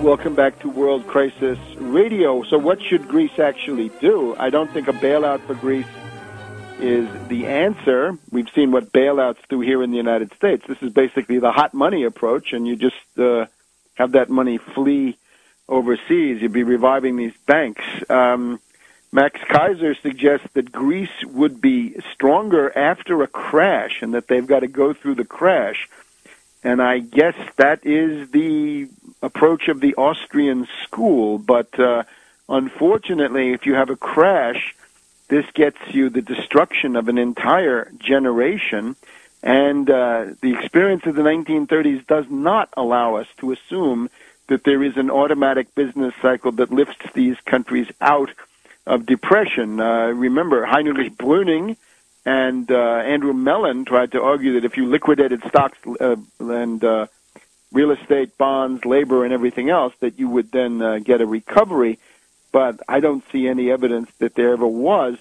Welcome back to World Crisis Radio. So what should Greece actually do? I don't think a bailout for Greece is the answer. We've seen what bailouts do here in the United States. This is basically the hot money approach, and you just have that money flee overseas. You'd be reviving these banks. Max Kaiser suggests that Greece would be stronger after a crash and that they've got to go through the crash. And I guess that is the approach of the Austrian school. But unfortunately, if you have a crash, this gets you the destruction of an entire generation. And the experience of the 1930s does not allow us to assume that there is an automatic business cycle that lifts these countries out of depression. Remember, Heinrich Brüning and Andrew Mellon tried to argue that if you liquidated stocks and real estate, bonds, labor, and everything else, that you would then get a recovery. But I don't see any evidence that there ever was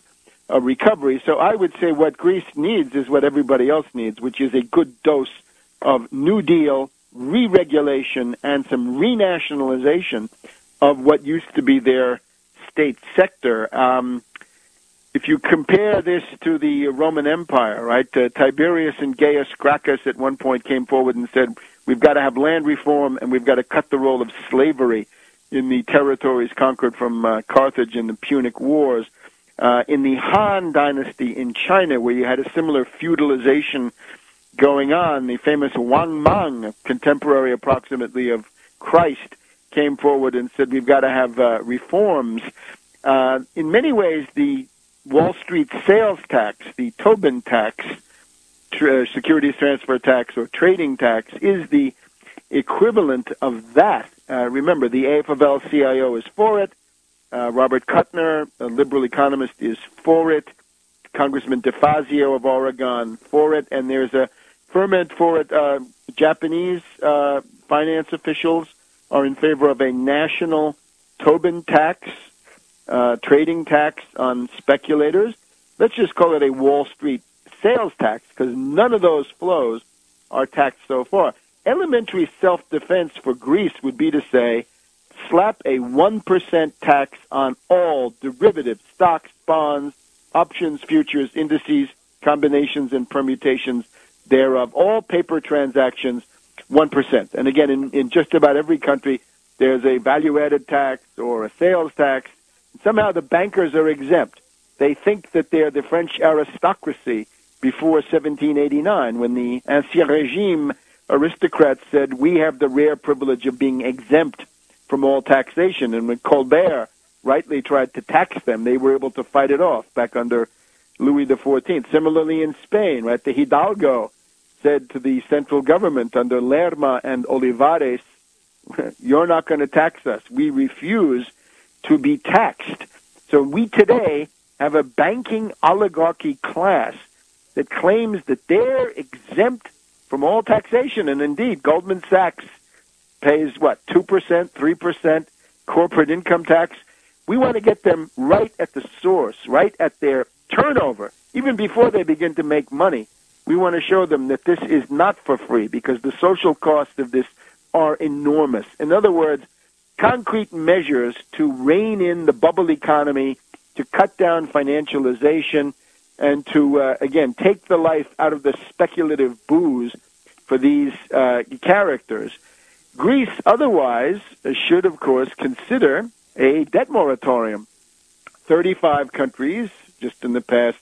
a recovery. So I would say what Greece needs is what everybody else needs, which is a good dose of New Deal, re-regulation, and some renationalization of what used to be their state sector. If you compare this to the Roman Empire, right, Tiberius and Gaius Gracchus at one point came forward and said, we've got to have land reform and we've got to cut the role of slavery in the territories conquered from Carthage in the Punic Wars. In the Han Dynasty in China, where you had a similar feudalization going on, the famous Wang Mang, a contemporary approximately of Christ, came forward and said, we've got to have reforms. In many ways, the Wall Street sales tax, the Tobin tax, securities transfer tax or trading tax, is the equivalent of that. Remember, the AFL-CIO is for it. Robert Kuttner, a liberal economist, is for it. Congressman DeFazio of Oregon for it. And there's a ferment for it. Japanese finance officials are in favor of a national Tobin tax, trading tax on speculators. Let's just call it a Wall Street sales tax, because none of those flows are taxed so far. Elementary self-defense for Greece would be to say, slap a 1% tax on all derivatives, stocks, bonds, options, futures, indices, combinations, and permutations thereof. All paper transactions, 1%. And again, in just about every country, there's a value-added tax or a sales tax. Somehow the bankers are exempt. They think that they're the French aristocracy before 1789, when the Ancien Regime aristocrats said, we have the rare privilege of being exempt from all taxation. And when Colbert rightly tried to tax them, they were able to fight it off back under Louis XIV. Similarly in Spain, right, the Hidalgo said to the central government under Lerma and Olivares, you're not going to tax us. We refuse to be taxed. So we today have a banking oligarchy class that claims that they're exempt from all taxation. And indeed, Goldman Sachs pays, 2%, 3% corporate income tax. We want to get them right at the source, right at their turnover, even before they begin to make money. We want to show them that this is not for free, because the social costs of this are enormous. In other words, concrete measures to rein in the bubble economy, to cut down financialization, and to, again, take the life out of the speculative booze for these characters. Greece, otherwise, should, of course, consider a debt moratorium. 35 countries, just in the past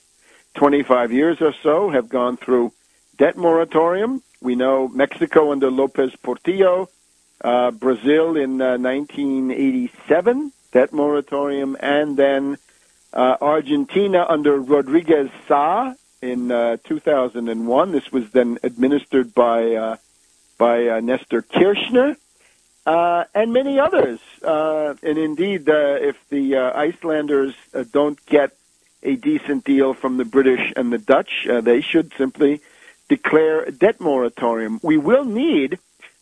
25 years or so, have gone through debt moratorium. We know Mexico under Lopez Portillo, Brazil in 1987, debt moratorium, and then Argentina under Rodriguez Sá in 2001. This was then administered by Nestor Kirchner, and many others. And indeed, if the Icelanders don't get a decent deal from the British and the Dutch. They should simply declare a debt moratorium. We will need,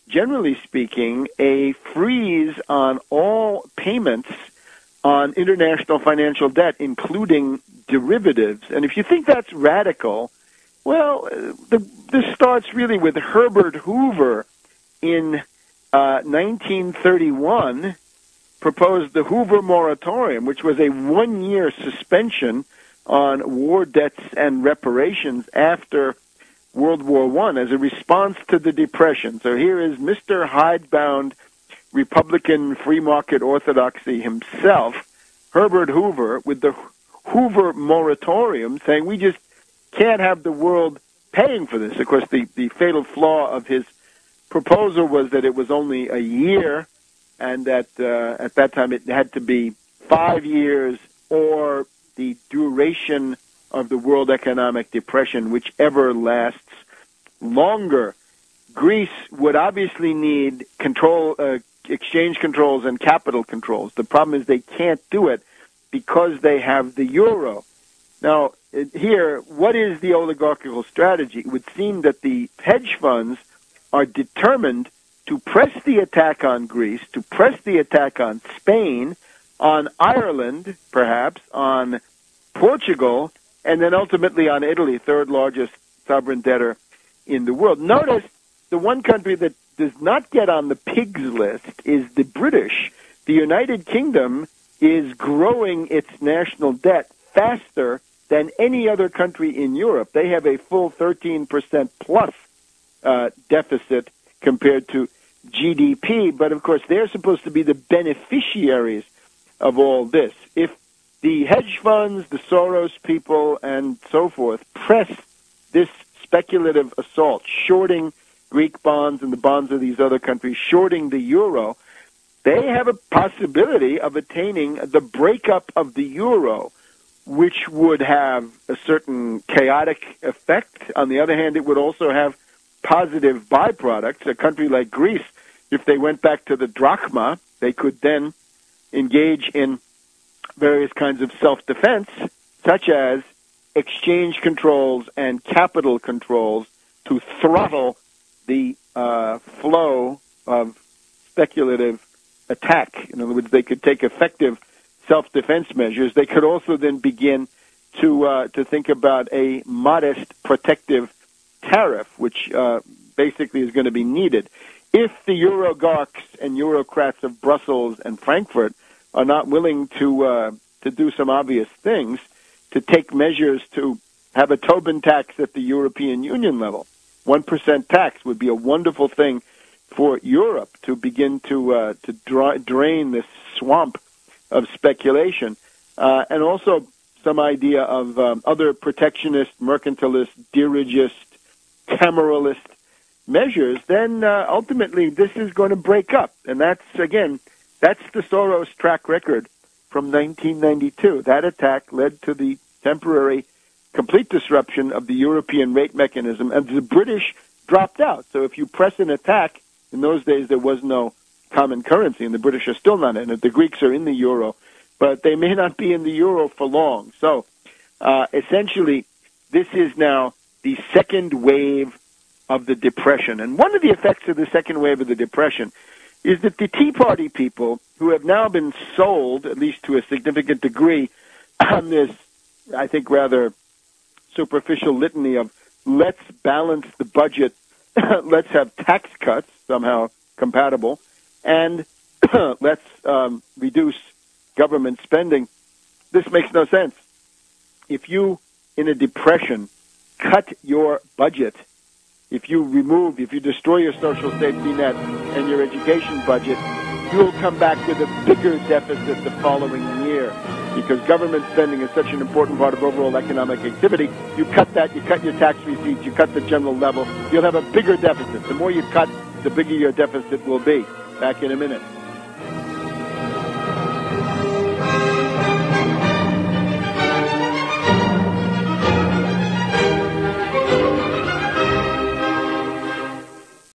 generally speaking, a freeze on all payments on international financial debt, including derivatives. And if you think that's radical, well, this starts really with Herbert Hoover in 1931, proposed the Hoover moratorium, which was a one-year suspension on war debts and reparations after World War I as a response to the Depression. So here is Mr. hidebound Republican free market orthodoxy himself, Herbert Hoover, with the Hoover moratorium, saying we just can't have the world paying for this. Of course, the fatal flaw of his proposal was that it was only a year, and that at that time it had to be 5 years or the duration of the world economic depression, whichever lasts longer. Greece would obviously need exchange controls and capital controls. The problem is they can't do it because they have the euro. Now, here, what is the oligarchical strategy? It would seem that the hedge funds are determined to press the attack on Greece, to press the attack on Spain, on Ireland, perhaps, on Portugal, and then ultimately on Italy, third largest sovereign debtor in the world. Notice the one country that does not get on the pigs list is the British. The United Kingdom is growing its national debt faster than any other country in Europe. They have a full 13% plus deficit compared to GDP, but of course they're supposed to be the beneficiaries of all this. If the hedge funds, the Soros people, and so forth press this speculative assault, shorting Greek bonds and the bonds of these other countries, shorting the euro, they have a possibility of attaining the breakup of the euro, which would have a certain chaotic effect. On the other hand, it would also have positive byproducts. A country like Greece, if they went back to the drachma, they could then engage in various kinds of self-defense, such as exchange controls and capital controls to throttle the flow of speculative attack. In other words, they could take effective self-defense measures. They could also then begin to think about a modest protective tariff, which basically is going to be needed. If the Eurogharks and Eurocrats of Brussels and Frankfurt are not willing to do some obvious things, to take measures to have a Tobin tax at the European Union level, 1% tax would be a wonderful thing for Europe to begin to drain this swamp of speculation, and also some idea of other protectionist, mercantilist, dirigist, cameralist measures, then ultimately this is going to break up. And that's the Soros track record from 1992. That attack led to the temporary complete disruption of the European rate mechanism, and the British dropped out. So if you press an attack, in those days there was no common currency, and the British are still not in it. The Greeks are in the euro, but they may not be in the euro for long. So essentially, this is now the second wave of the Depression. And one of the effects of the second wave of the Depression is that the Tea Party people, who have now been sold, at least to a significant degree, on this, I think, rather superficial litany of let's balance the budget, let's have tax cuts, somehow compatible, and let's reduce government spending. This makes no sense. If you, in a depression, cut your budget, if you destroy your social safety net and your education budget, you'll come back with a bigger deficit the following year, because government spending is such an important part of overall economic activity. You cut that, you cut your tax receipts, you cut the general level, you'll have a bigger deficit. The more you cut, the bigger your deficit will be. Back in a minute.